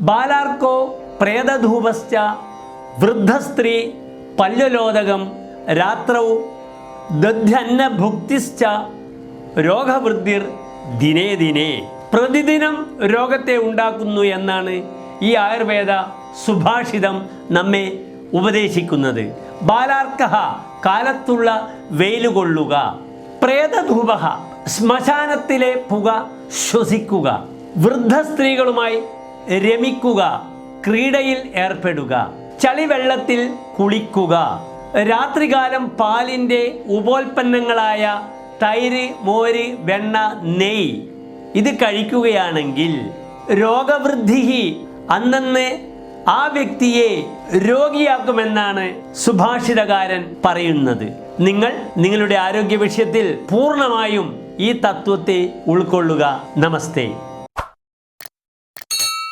ബാലാർക്കോ പ്രേതധൂപശ്ച വൃദ്ധസ്ത്രീ പല്ലുലോദകം രാത്രൗ ദധ്യന്നഭുക്തിശ്ച രോഗവൃദ്ധിർ ദിനേ ദിനേ. പ്രതിദിനം രോഗത്തെ ഉണ്ടാക്കുന്നു എന്നാണ് ഈ ആയുർവേദ സുഭാഷിതം നമ്മെ ഉപദേശിക്കുന്നത്. ബാലാർക്കഃ കാലത്തുള്ള വെയിലുകൊള്ളുക, പ്രേതധൂപ ശ്മശാനത്തിലെ പുക ശ്വസിക്കുക, വൃദ്ധ സ്ത്രീകളുമായി രമിക്കുക, ക്രീഡയിൽ ഏർപ്പെടുക, ചളിവെള്ളത്തിൽ കുളിക്കുക, രാത്രികാലം പാലിൻ്റെ ഉപോൽപ്പന്നങ്ങളായ തൈര്, മോര്, വെണ്ണ, നെയ്യ് ഇത് കഴിക്കുകയാണെങ്കിൽ രോഗവൃദ്ധി അന്നന്ന് ആ വ്യക്തിയെ രോഗിയാക്കുമെന്നാണ് സുഭാഷിതകാരൻ പറയുന്നത്. നിങ്ങൾ നിങ്ങളുടെ ആരോഗ്യ വിഷയത്തിൽ പൂർണ്ണമായും ഈ തത്വത്തെ ഉൾക്കൊള്ളുക. നമസ്തേ.